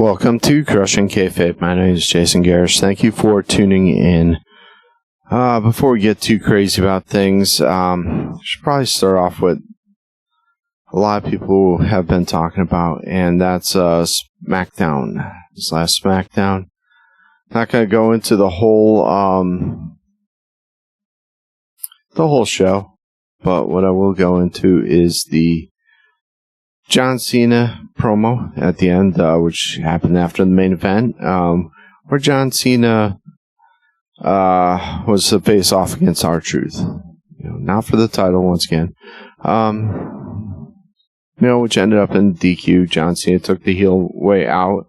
Welcome to Crushing Kayfabe. My name is Jason Garrish. Thank you for tuning in. Before we get too crazy about things, I should probably start off with a lot of people have been talking about, and that's SmackDown. This last SmackDown. Not going to go into the whole show, but what I will go into is the John Cena promo at the end, which happened after the main event, where John Cena was to face off against R-Truth. Not for the title once again. Which ended up in DQ. John Cena took the heel way out.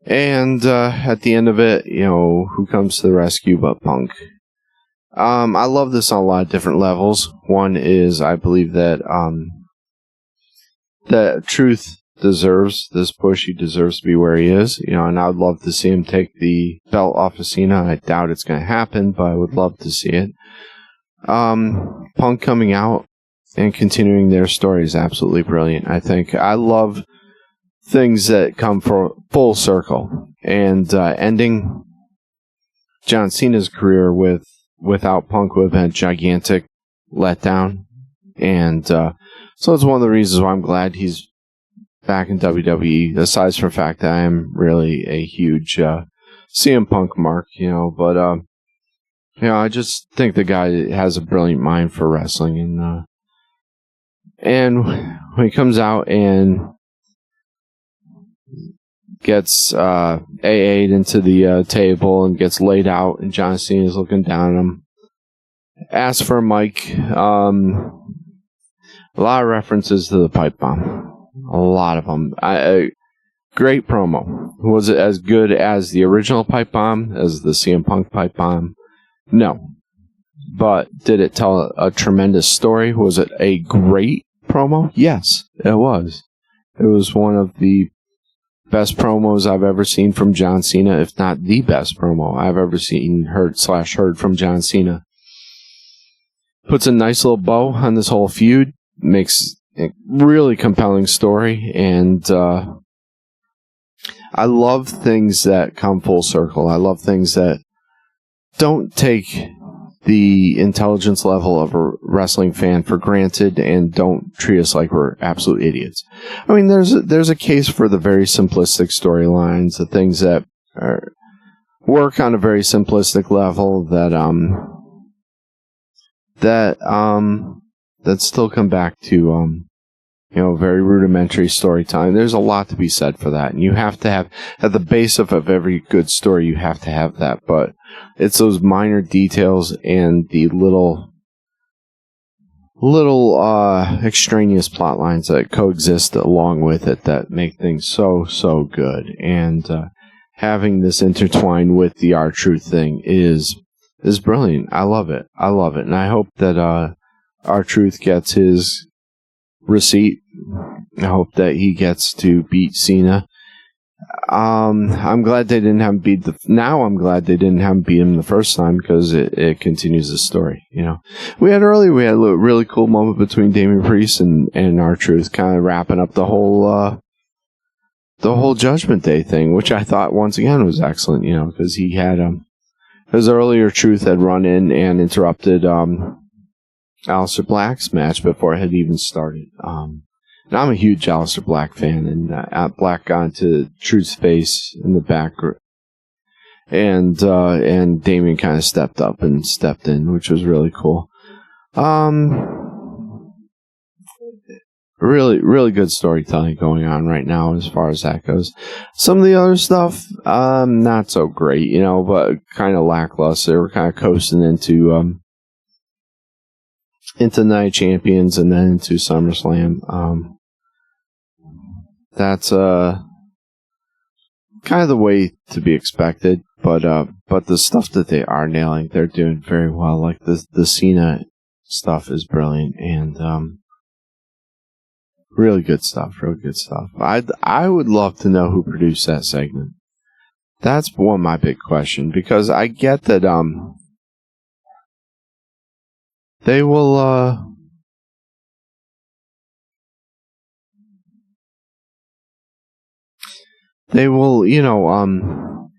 And at the end of it, who comes to the rescue but Punk? I love this on a lot of different levels. One is I believe that that Truth deserves this push. He deserves to be where he is, and I would love to see him take the belt off of Cena. I doubt it's going to happen, but I would love to see it. Punk coming out and continuing their story is absolutely brilliant. I love things that come for full circle, and ending John Cena's career without Punk would have been a gigantic letdown, and so it's one of the reasons why I'm glad he's back in WWE, aside from the fact that I am really a huge CM Punk mark, but I just think the guy has a brilliant mind for wrestling, and when he comes out and gets AA'd into the table and gets laid out, and John Cena's looking down at him, asks for a mic. A lot of references to the pipe bomb. A lot of them. Great promo. Was it as good as the original pipe bomb, as the CM Punk pipe bomb? No. But did it tell a tremendous story? Was it a great promo? Yes, it was. It was one of the best promos I've ever seen from John Cena, if not the best promo I've ever seen, heard from John Cena. Puts a nice little bow on this whole feud. Makes a really compelling story, and I love things that come full circle. I love things that don't take the intelligence level of a wrestling fan for granted and don't treat us like we're absolute idiots. I mean, there's a case for the very simplistic storylines, the things that work on a very simplistic level that still come back to, very rudimentary storytelling. There's a lot to be said for that. And you have to have, at the base of every good story, you have to have that. But it's those minor details and the little extraneous plot lines that coexist along with it that make things so good. And having this intertwined with the R-Truth thing is brilliant. I love it. And I hope that R-Truth gets his receipt. I hope that he gets to beat Cena. I'm glad they didn't have him beat I'm glad they didn't have him beat him the first time, because it continues the story. We had a really cool moment between Damian Priest and R-Truth, kind of wrapping up the whole Judgment Day thing, which I thought once again was excellent. Because he had his earlier Truth had run in and interrupted Aleister Black's match before it had even started. And I'm a huge Aleister Black fan, and Black got into Truth's face in the back, and Damian kind of stepped up and stepped in, which was really cool. Really, really good storytelling going on right now as far as that goes. Some of the other stuff, not so great, but kind of lackluster. We're kind of coasting into Night of Champions and then into SummerSlam. That's kind of the way to be expected, but the stuff that they are nailing, they're doing very well. Like the Cena stuff is brilliant, and really good stuff. I would love to know who produced that segment. That's one of my big questions, because I get that they will they will,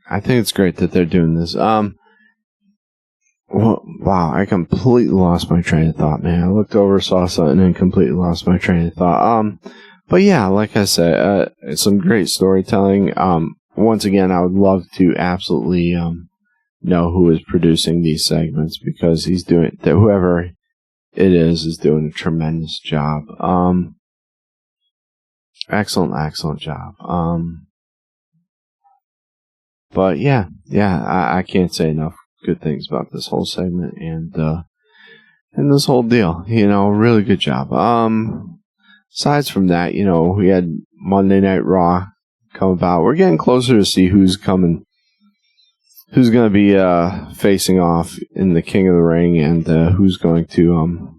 I think it's great that they're doing this. Well, wow, I completely lost my train of thought, man. I looked over, saw something, and completely lost my train of thought. But yeah, like I said, it's some great storytelling. Once again, I would love to absolutely know who is producing these segments, because whoever it is doing a tremendous job. Excellent job. But yeah, I can't say enough good things about this whole segment and this whole deal. Really good job. Aside from that, we had Monday Night Raw come about. We're getting closer to see who's going to be facing off in the King of the Ring, and who's going to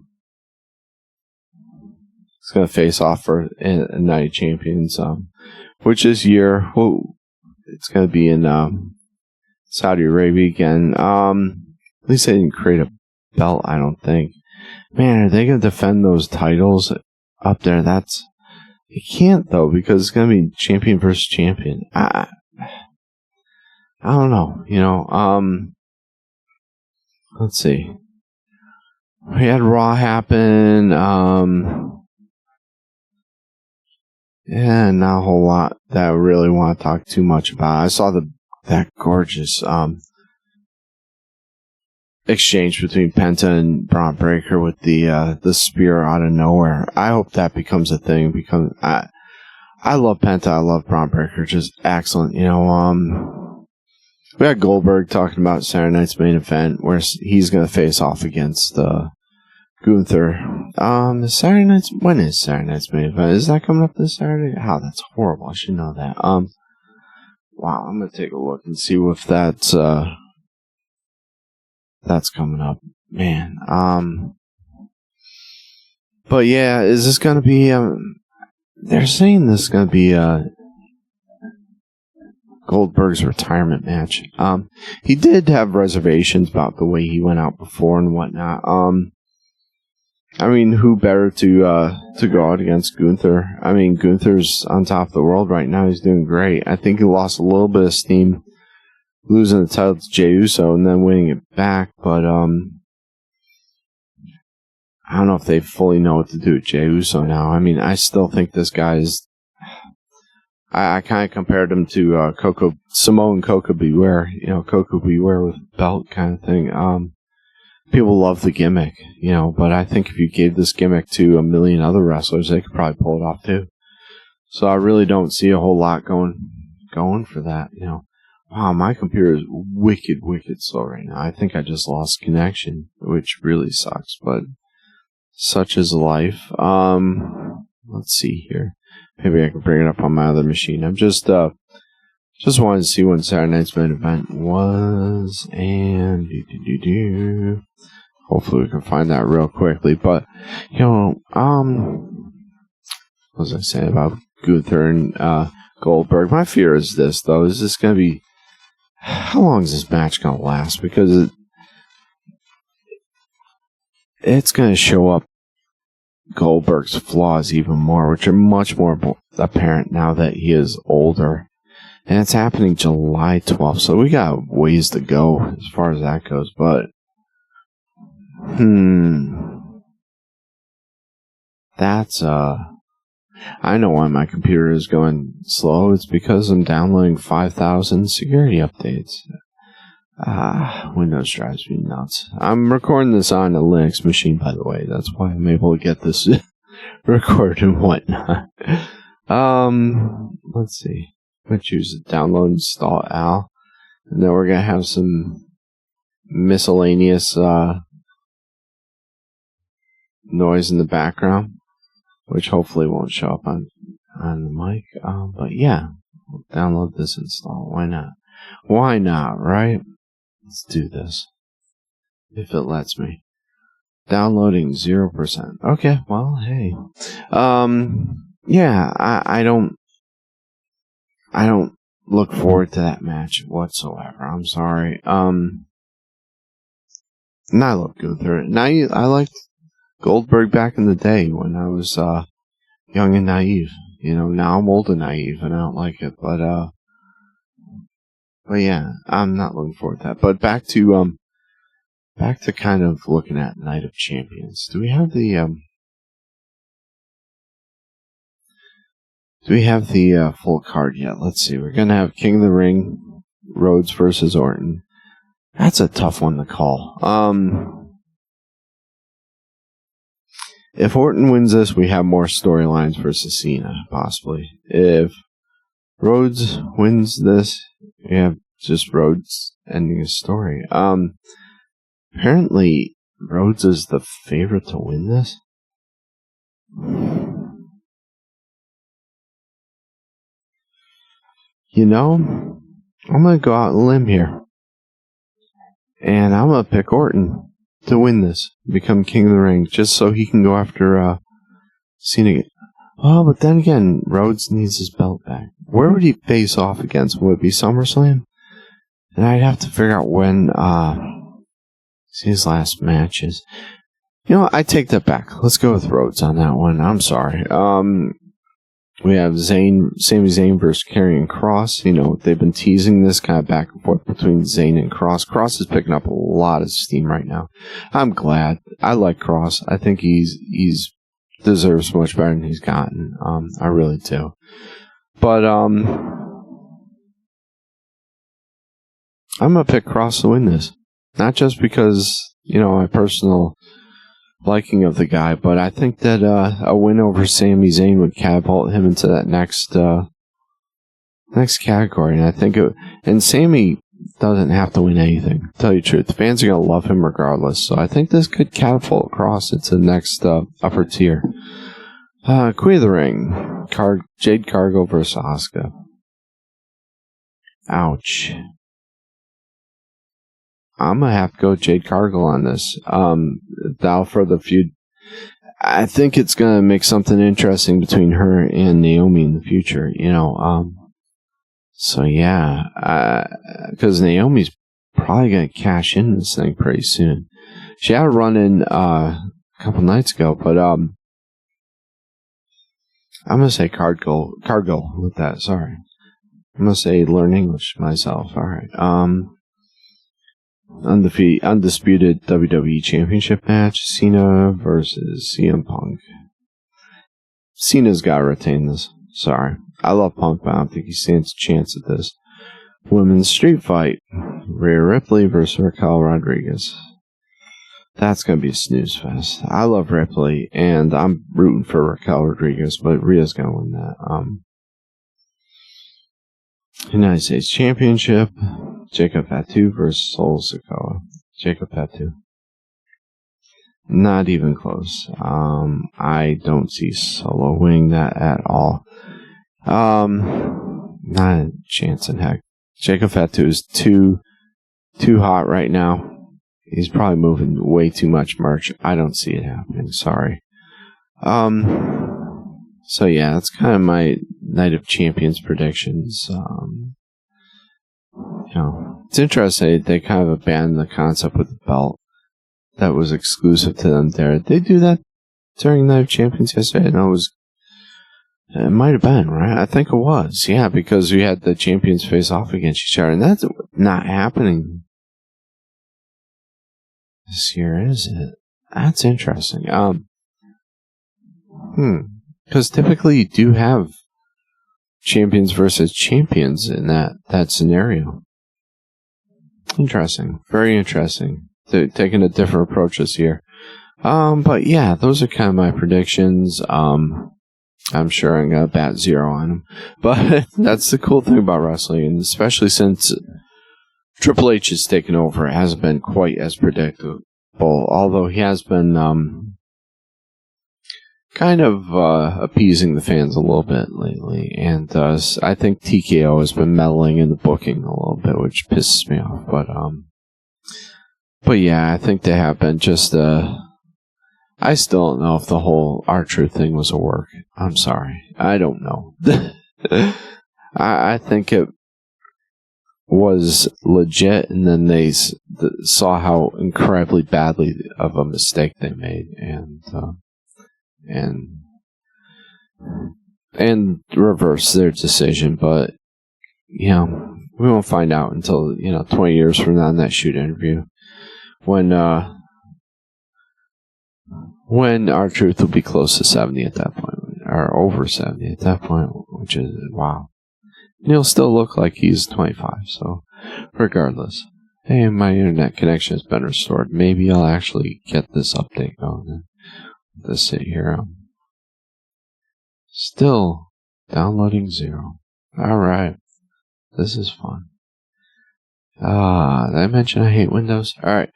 face off for a Night of Champions, which this year, it's going to be in Saudi Arabia again. At least they didn't create a belt, I don't think. Man, are they going to defend those titles up there? You can't, though, because it's going to be champion versus champion. I don't know, let's see. We had Raw happen, yeah, not a whole lot that I really want to talk too much about. I saw that gorgeous exchange between Penta and Braun Breaker with the spear out of nowhere. I hope that becomes a thing, because I love Penta, I love Braun Breaker, just excellent. We had Goldberg talking about Saturday night's main event, where he's going to face off against Gunther. When is Saturday night's main event? Is that coming up this Saturday? That's horrible. I should know that. Wow, I'm gonna take a look and see if that's coming up, man. But yeah, is this gonna be? They're saying this is gonna be Goldberg's retirement match. He did have reservations about the way he went out before and whatnot. Who better to go out against Gunther? Gunther's on top of the world right now. He's doing great. I think he lost a little bit of steam losing the title to Jey Uso and then winning it back, but I don't know if they fully know what to do with Jey Uso now. I still think this guy is... I kind of compared him to Samoan Coco Beware. Coco Beware with a belt kind of thing. People love the gimmick, but I think if you gave this gimmick to a million other wrestlers, they could probably pull it off too. So I really don't see a whole lot going for that, Wow, my computer is wicked slow right now. I think I just lost connection, which really sucks, but such is life. Let's see here. Maybe I can bring it up on my other machine. I'm just wanted to see when Saturday night's main event was, and hopefully we can find that real quickly. But what was I saying about Gunther and Goldberg? My fear is this, though: is this going to be? How long is this match going to last? Because it's going to show up Goldberg's flaws even more, which are much more apparent now that he is older. And it's happening July 12th, so we got ways to go as far as that goes. But, that's, I know why my computer is going slow. It's because I'm downloading 5,000 security updates. Windows drives me nuts. I'm recording this on a Linux machine, by the way. That's why I'm able to get this recorded and whatnot. Let's see. I'm going to choose the download install Al. And then we're going to have some miscellaneous noise in the background, which hopefully won't show up on the mic. But yeah, we'll download this install. Why not? Why not, right? Let's do this. If it lets me. Downloading 0%. Okay, well, hey. Yeah, I don't look forward to that match whatsoever. I'm sorry. And I love Gunther. And I liked Goldberg back in the day when I was young and naive. Now I'm old and naive and I don't like it. But But yeah, I'm not looking forward to that. But back to kind of looking at Night of Champions. Do we have the full card yet? Let's see. We're gonna have King of the Ring, Rhodes versus Orton. That's a tough one to call. If Orton wins this, we have more storylines versus Cena, possibly. If Rhodes wins this, we have just Rhodes ending his story. Apparently, Rhodes is the favorite to win this. You know, I'm going to go out on a limb here. And I'm going to pick Orton to win this, become King of the Ring, just so he can go after Cena. Oh, but then again, Rhodes needs his belt back. Where would he face off against? Would it be SummerSlam? And I'd have to figure out when his last match is. You know what? I take that back. Let's go with Rhodes on that one. I'm sorry. We have Sami Zayn versus Karrion Kross. You know, they've been teasing this kind of back and forth between Zayn and Kross. Kross is picking up a lot of steam right now. I'm glad. I like Kross. I think he's deserves much better than he's gotten. I really do. But I'm gonna pick Kross to win this. Not just because, you know, my personal liking of the guy, but I think that a win over Sami Zayn would catapult him into that next category. And I think and Sami doesn't have to win anything, to tell you the truth. The fans are going to love him regardless. So I think this could catapult Kross into the next upper tier. Queen of the Ring, Jade Cargill versus Asuka. Ouch. I'm going to have to go with Jade Cargill on this. Thou for the feud. I think it's going to make something interesting between her and Naomi in the future, you know. So yeah, because Naomi's probably going to cash in this thing pretty soon. She had a run in a couple nights ago, but I'm going to say Cargill with that, sorry. I'm going to say learn English myself, alright. Undisputed WWE Championship match, Cena versus CM Punk. Cena's got to retain this. Sorry. I love Punk, but I don't think he stands a chance at this. Women's Street Fight, Rhea Ripley versus Raquel Rodriguez. That's going to be a snooze fest. I love Ripley, and I'm rooting for Raquel Rodriguez, but Rhea's going to win that. United States Championship, Jacob Fatu versus Solo Sikoa. Jacob Fatu. Not even close. I don't see Solo winning that at all. Not a chance in heck. Jacob Fatu is too hot right now. He's probably moving way too much merch. I don't see it happening. Sorry. So yeah, that's kind of my Night of Champions predictions. You know, it's interesting. They kind of abandoned the concept with the belt that was exclusive to them there. Did they do that during Night of Champions yesterday? No, it might have been, right? I think it was. Yeah, because we had the champions face off against each other, and that's not happening this year, is it? That's interesting. Because typically you do have champions versus champions in that scenario. Interesting. Very interesting. They're taking a different approach this year. But yeah, those are kind of my predictions. I'm sure I'm going to bat 0 on them. But that's the cool thing about wrestling, and especially since Triple H has taken over, it hasn't been quite as predictable, although he has been kind of appeasing the fans a little bit lately. And I think TKO has been meddling in the booking a little bit, which pisses me off. But yeah, I think they have been just... I still don't know if the whole R-Truth thing was a work. I'm sorry. I don't know. I think it was legit, and then they saw how incredibly badly of a mistake they made, and reversed their decision. But, you know, we won't find out until 20 years from now in that shoot interview, when R-Truth will be close to 70 at that point, or over 70 at that point, which is wow. And he'll still look like he's 25. So, regardless, hey, my internet connection has been restored. Maybe I'll actually get this update going. And let's sit here. Still downloading 0. All right, this is fun. Did I mention I hate Windows? All right.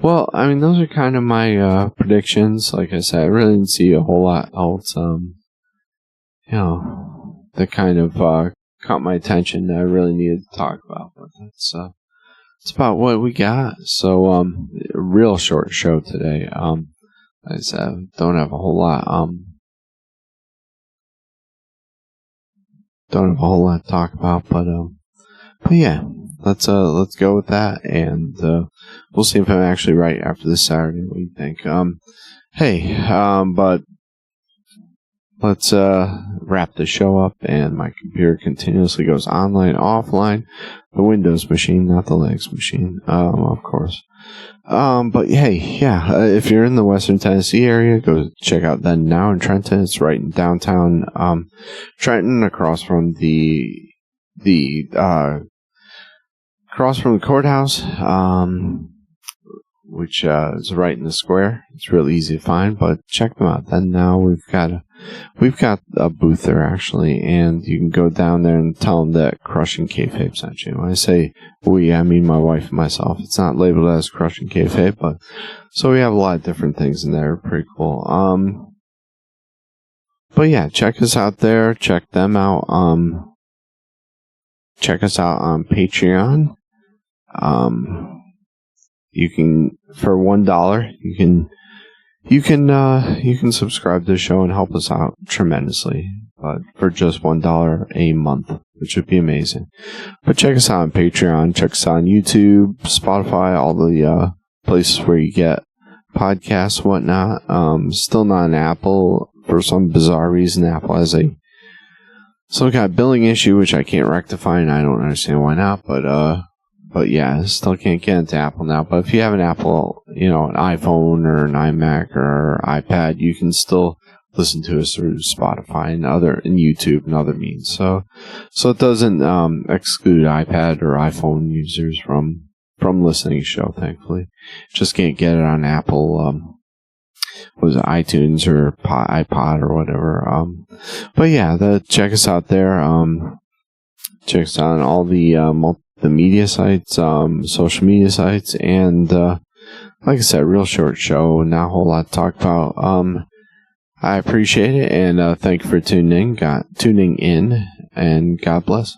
Well, I mean, those are kind of my predictions. Like I said, I really didn't see a whole lot else, that kind of caught my attention that I really needed to talk about. But that's about what we got. So, a real short show today. Like I said, don't have a whole lot. Don't have a whole lot to talk about, but yeah. Let's go with that, and we'll see if I'm actually right after this Saturday. What do you think? But let's wrap the show up. And my computer continuously goes online, offline. The Windows machine, not the Linux machine, of course. But hey, yeah. If you're in the Western Tennessee area, go check out Then Now in Trenton. It's right in downtown Trenton, across from the courthouse, which is right in the square. It's real easy to find, but check them out. Then Now we've got a booth there actually, and you can go down there and tell them that Crushing Kayfabe sent you. When I say we, I mean my wife and myself. It's not labeled as Crushing Kayfabe, but so we have a lot of different things in there. Pretty cool. But yeah, check us out there. Check them out. Check us out on Patreon. You can, for $1, you can subscribe to the show and help us out tremendously. But for just $1 a month, which would be amazing. But check us out on Patreon. Check us out on YouTube, Spotify, all the places where you get podcasts, whatnot. Still not on Apple for some bizarre reason. Apple has some kind of billing issue, which I can't rectify, and I don't understand why not. But yeah, I still can't get into Apple now. But if you have an Apple, an iPhone or an iMac or iPad, you can still listen to us through Spotify and YouTube and other means. So it doesn't exclude iPad or iPhone users from listening to the show. Thankfully, just can't get it on Apple. Was it iTunes or iPod or whatever? But yeah, check us out there. Check us out on all the media sites, social media sites, and like I said, real short show, not a whole lot to talk about. I appreciate it, and thank you for tuning in, and God bless.